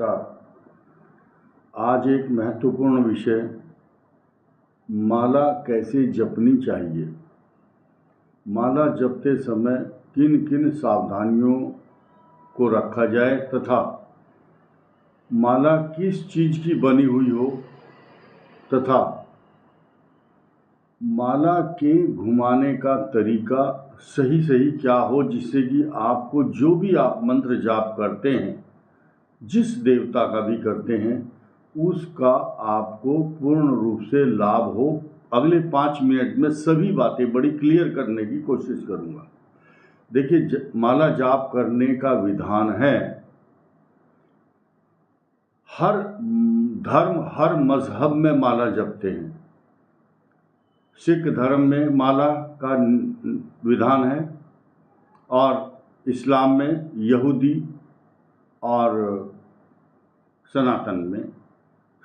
नमस्कार। आज एक महत्वपूर्ण विषय, माला कैसे जपनी चाहिए। माला जपते समय किन किन सावधानियों को रखा जाए तथा माला किस चीज़ की बनी हुई हो तथा माला के घुमाने का तरीका सही क्या हो, जिससे कि आपको जो भी आप मंत्र जाप करते हैं, जिस देवता का भी करते हैं, उसका आपको पूर्ण रूप से लाभ हो। अगले 5 मिनट में सभी बातें बड़ी क्लियर करने की कोशिश करूंगा। देखिए, माला जाप करने का विधान है, हर धर्म हर मजहब में माला जपते हैं। सिख धर्म में माला का विधान है और इस्लाम में, यहूदी और सनातन में,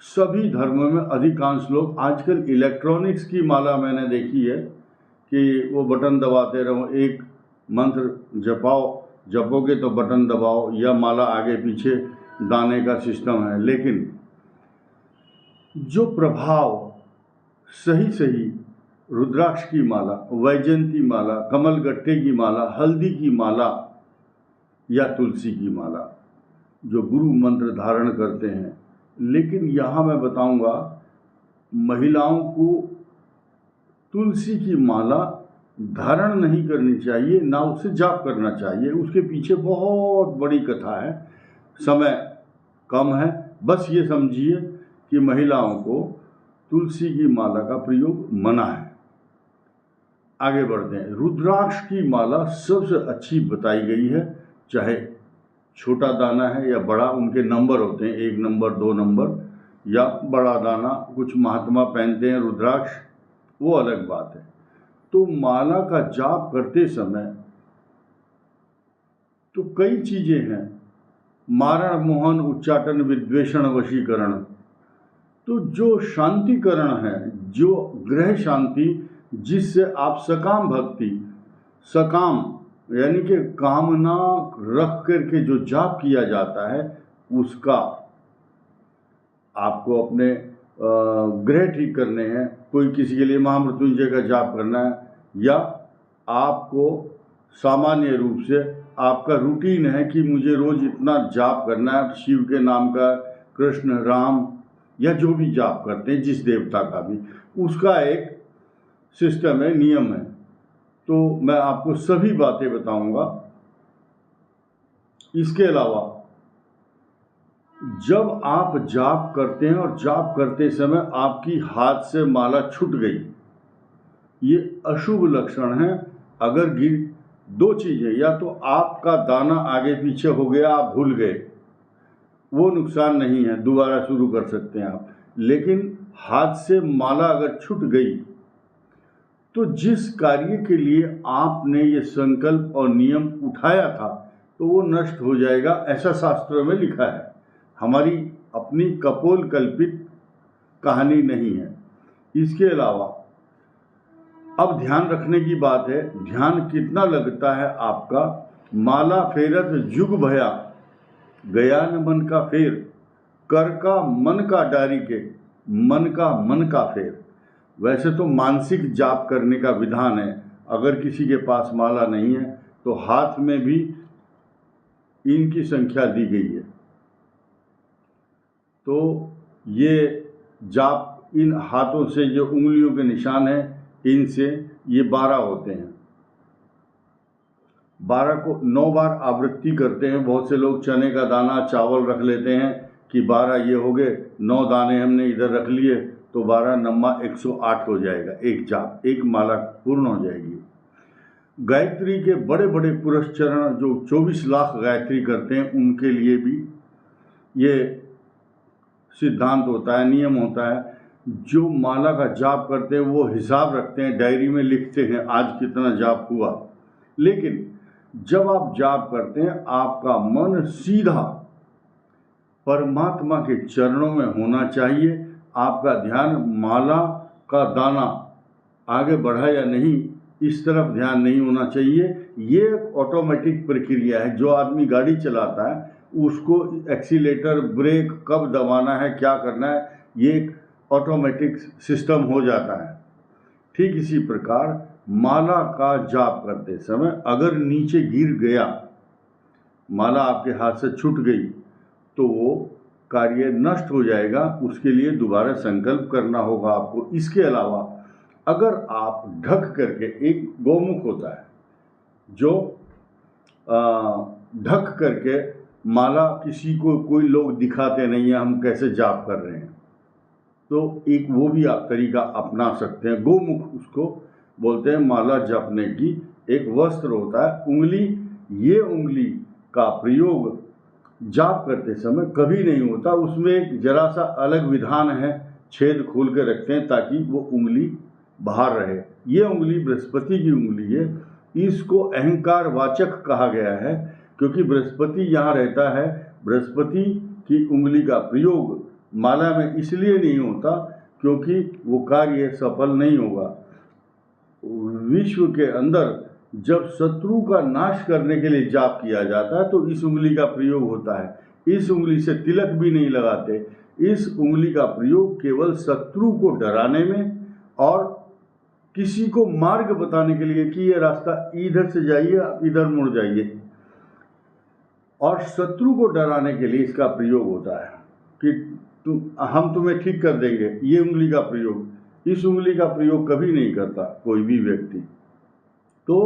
सभी धर्मों में अधिकांश लोग आजकल इलेक्ट्रॉनिक्स की माला मैंने देखी है कि वो बटन दबाते रहो, एक मंत्र जपोगे तो बटन दबाओ या माला आगे पीछे दाने का सिस्टम है। लेकिन जो प्रभाव सही रुद्राक्ष की माला, वैजयंती माला, कमलगट्टे की माला, हल्दी की माला या तुलसी की माला, जो गुरु मंत्र धारण करते हैं। लेकिन यहाँ मैं बताऊंगा, महिलाओं को तुलसी की माला धारण नहीं करनी चाहिए, ना उससे जाप करना चाहिए। उसके पीछे बहुत बड़ी कथा है, समय कम है। बस ये समझिए कि महिलाओं को तुलसी की माला का प्रयोग मना है। आगे बढ़ते हैं। रुद्राक्ष की माला सबसे अच्छी बताई गई है, चाहे छोटा दाना है या बड़ा, उनके नंबर होते हैं, 1 नंबर 2 नंबर या बड़ा दाना। कुछ महात्मा पहनते हैं रुद्राक्ष, वो अलग बात है। तो माला का जाप करते समय तो कई चीजें हैं, मारण मोहन उच्चाटन विद्वेषण वशीकरण। तो जो शांतिकरण है, जो ग्रह शांति, जिससे आप सकाम भक्ति, सकाम यानी कि कामना रख करके जो जाप किया जाता है, उसका आपको अपने ग्रह ठीक करने हैं। कोई किसी के लिए महामृत्युंजय का जाप करना है, या आपको सामान्य रूप से आपका रूटीन है कि मुझे रोज इतना जाप करना है शिव के नाम का, कृष्ण, राम या जो भी जाप करते हैं, जिस देवता का भी, उसका एक सिस्टम है, नियम है। तो मैं आपको सभी बातें बताऊंगा। इसके अलावा जब आप जाप करते हैं और जाप करते समय आपकी हाथ से माला छूट गई, ये अशुभ लक्षण है। अगर दो चीजें, या तो आपका दाना आगे पीछे हो गया, आप भूल गए, वो नुकसान नहीं है, दोबारा शुरू कर सकते हैं आप। लेकिन हाथ से माला अगर छूट गई तो जिस कार्य के लिए आपने ये संकल्प और नियम उठाया था, तो वो नष्ट हो जाएगा, ऐसा शास्त्रों में लिखा है। हमारी अपनी कपोल कल्पित कहानी नहीं है। इसके अलावा अब ध्यान रखने की बात है, ध्यान कितना लगता है आपका। माला फेरत जुग भया, गया न मन का फेर, कर का मन का डारी के, मन का फेर। वैसे तो मानसिक जाप करने का विधान है। अगर किसी के पास माला नहीं है तो हाथ में भी इनकी संख्या दी गई है। तो ये जाप, इन हाथों से जो उंगलियों के निशान है, इनसे ये 12 होते हैं। 12 को 9 बार आवृत्ति करते हैं। बहुत से लोग चने का दाना, चावल रख लेते हैं कि 12 ये हो गए, 9 दाने हमने इधर रख लिए तो 12 नम्मा 108 हो जाएगा। एक जाप, एक माला पूर्ण हो जाएगी। गायत्री के बड़े बड़े पुरस्चरण जो 24 लाख गायत्री करते हैं, उनके लिए भी ये सिद्धांत होता है, नियम होता है। जो माला का जाप करते हैं वो हिसाब रखते हैं, डायरी में लिखते हैं आज कितना जाप हुआ। लेकिन जब आप जाप करते हैं, आपका मन सीधा परमात्मा के चरणों में होना चाहिए। आपका ध्यान माला का दाना आगे बढ़ा या नहीं, इस तरफ ध्यान नहीं होना चाहिए। ये ऑटोमेटिक प्रक्रिया है। जो आदमी गाड़ी चलाता है उसको एक्सीलेटर ब्रेक कब दबाना है, क्या करना है, ये एक ऑटोमेटिक सिस्टम हो जाता है। ठीक इसी प्रकार माला का जाप करते समय अगर नीचे गिर गया, माला आपके हाथ से छूट गई, तो वो कार्य नष्ट हो जाएगा, उसके लिए दोबारा संकल्प करना होगा आपको। इसके अलावा अगर आप ढक करके, एक गौमुख होता है जो ढक करके माला किसी को, कोई लोग दिखाते नहीं है हम कैसे जाप कर रहे हैं, तो एक वो भी आप तरीका अपना सकते हैं। गोमुख उसको बोलते हैं। माला जपने की एक वस्त्र होता है, उंगली, ये उंगली का प्रयोग जाप करते समय कभी नहीं होता। उसमें एक जरा सा अलग विधान है, छेद खोल के रखते हैं ताकि वो उंगली बाहर रहे। ये उंगली बृहस्पति की उंगली है, इसको अहंकार वाचक कहा गया है क्योंकि बृहस्पति यहाँ रहता है। बृहस्पति की उंगली का प्रयोग माला में इसलिए नहीं होता क्योंकि वो कार्य सफल नहीं होगा। विश्व के अंदर जब शत्रु का नाश करने के लिए जाप किया जाता है तो इस उंगली का प्रयोग होता है। इस उंगली से तिलक भी नहीं लगाते। इस उंगली का प्रयोग केवल शत्रु को डराने में और किसी को मार्ग बताने के लिए कि ये रास्ता इधर से जाइए, आप इधर मुड़ जाइए, और शत्रु को डराने के लिए इसका प्रयोग होता है कि हम तुम्हें ठीक कर देंगे। ये उंगली का प्रयोग, इस उंगली का प्रयोग कभी नहीं करता कोई भी व्यक्ति। तो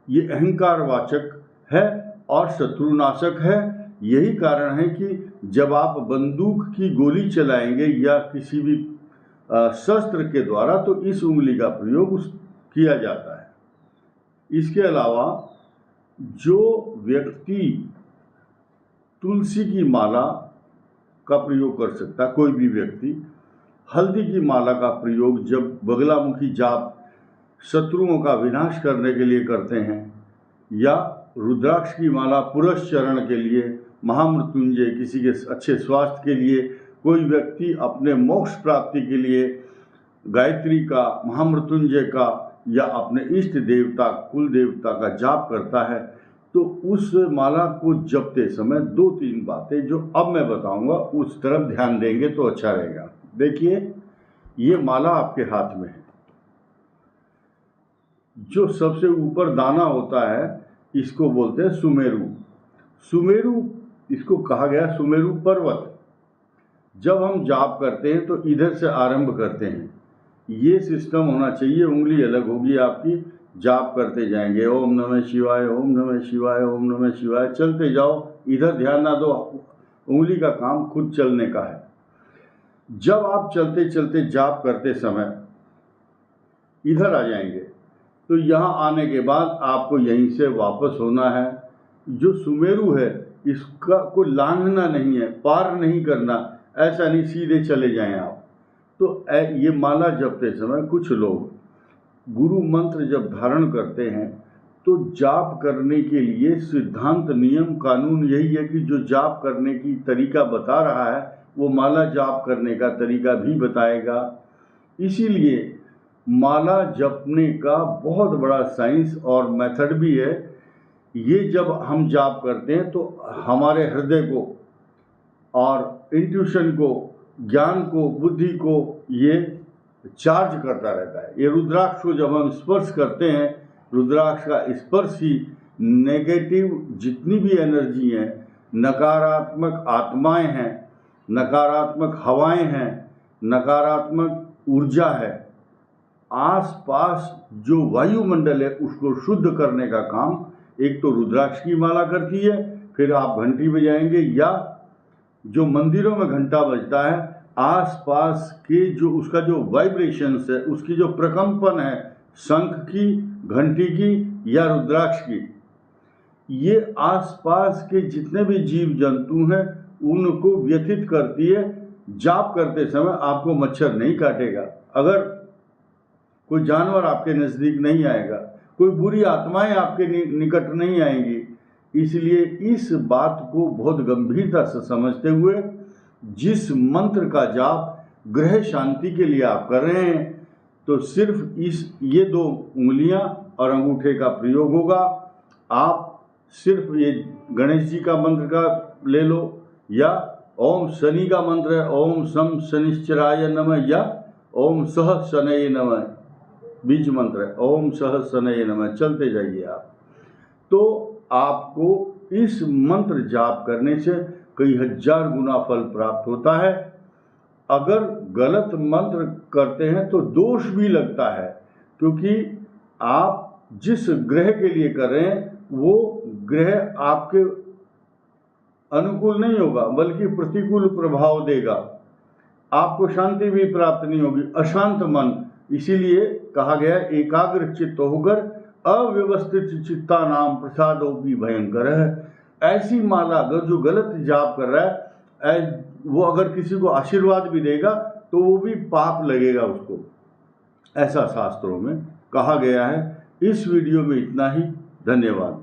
ये अहंकार वाचक है और शत्रुनाशक है। यही कारण है कि जब आप बंदूक की गोली चलाएंगे या किसी भी शस्त्र के द्वारा तो इस उंगली का प्रयोग किया जाता है। इसके अलावा जो व्यक्ति तुलसी की माला का प्रयोग कर सकता है, कोई भी व्यक्ति हल्दी की माला का प्रयोग जब बगलामुखी जाप शत्रुओं का विनाश करने के लिए करते हैं, या रुद्राक्ष की माला पुरस्चरण के लिए, महामृत्युंजय किसी के अच्छे स्वास्थ्य के लिए, कोई व्यक्ति अपने मोक्ष प्राप्ति के लिए गायत्री का, महामृत्युंजय का या अपने इष्ट देवता, कुल देवता का जाप करता है, तो उस माला को जपते समय 2-3 बातें जो अब मैं बताऊंगा उस तरफ ध्यान देंगे तो अच्छा रहेगा। देखिए, ये माला आपके हाथ में है। जो सबसे ऊपर दाना होता है इसको बोलते हैं सुमेरु। सुमेरु इसको कहा गया, सुमेरु पर्वत। जब हम जाप करते हैं तो इधर से आरंभ करते हैं, ये सिस्टम होना चाहिए। उंगली अलग होगी आपकी, जाप करते जाएंगे, ओम नमः शिवाय, ओम नमः शिवाय, ओम नमः शिवाय, चलते जाओ, इधर ध्यान ना दो। उंगली का काम खुद चलने का है। जब आप चलते चलते जाप करते समय इधर आ जाएंगे तो यहाँ आने के बाद आपको यहीं से वापस होना है। जो सुमेरु है इसका कोई लांघना नहीं है, पार नहीं करना, ऐसा नहीं सीधे चले जाएं आप। तो ये माला जपते समय कुछ लोग गुरु मंत्र जब धारण करते हैं तो जाप करने के लिए सिद्धांत, नियम, कानून यही है कि जो जाप करने की तरीका बता रहा है वो माला जाप करने का तरीका भी बताएगा। इसीलिए माला जपने का बहुत बड़ा साइंस और मेथड भी है। ये जब हम जाप करते हैं तो हमारे हृदय को और इंट्यूशन को, ज्ञान को, बुद्धि को ये चार्ज करता रहता है। ये रुद्राक्ष को जब हम स्पर्श करते हैं, रुद्राक्ष का स्पर्श ही नेगेटिव जितनी भी एनर्जी हैं, नकारात्मक आत्माएं हैं, नकारात्मक हवाएं हैं, नकारात्मक ऊर्जा है, आसपास जो वायुमंडल है उसको शुद्ध करने का काम एक तो रुद्राक्ष की माला करती है। फिर आप घंटी बजाएंगे या जो मंदिरों में घंटा बजता है, आसपास के जो उसका जो वाइब्रेशंस है, उसकी जो प्रकंपन है, शंख की, घंटी की या रुद्राक्ष की, ये आसपास के जितने भी जीव जंतु हैं उनको व्यथित करती है। जाप करते समय आपको मच्छर नहीं काटेगा, अगर कोई जानवर आपके नज़दीक नहीं आएगा, कोई बुरी आत्माएं आपके निकट नहीं आएंगी। इसलिए इस बात को बहुत गंभीरता से समझते हुए जिस मंत्र का जाप ग्रह शांति के लिए आप कर रहे हैं तो सिर्फ ये 2 उंगलियां और अंगूठे का प्रयोग होगा। आप सिर्फ ये गणेश जी का मंत्र का ले लो, या ओम शनि का मंत्र है ओम सम शनिश्चराय नमः, या ओम सह शनये नमः, बीज मंत्र है ओम सह शनये नमः, चलते जाइए आप। तो आपको इस मंत्र जाप करने से कई हजार गुना फल प्राप्त होता है। अगर गलत मंत्र करते हैं तो दोष भी लगता है, क्योंकि आप जिस ग्रह के लिए कर रहे हैं वो ग्रह आपके अनुकूल नहीं होगा, बल्कि प्रतिकूल प्रभाव देगा। आपको शांति भी प्राप्त नहीं होगी, अशांत मन। इसीलिए कहा गया एकाग्र चित्त होकर अव्यवस्थित चित्ता नाम प्रसादों की भयंकर है। ऐसी माला अगर जो गलत जाप कर रहा है, वो अगर किसी को आशीर्वाद भी देगा तो वो भी पाप लगेगा उसको, ऐसा शास्त्रों में कहा गया है। इस वीडियो में इतना ही। धन्यवाद।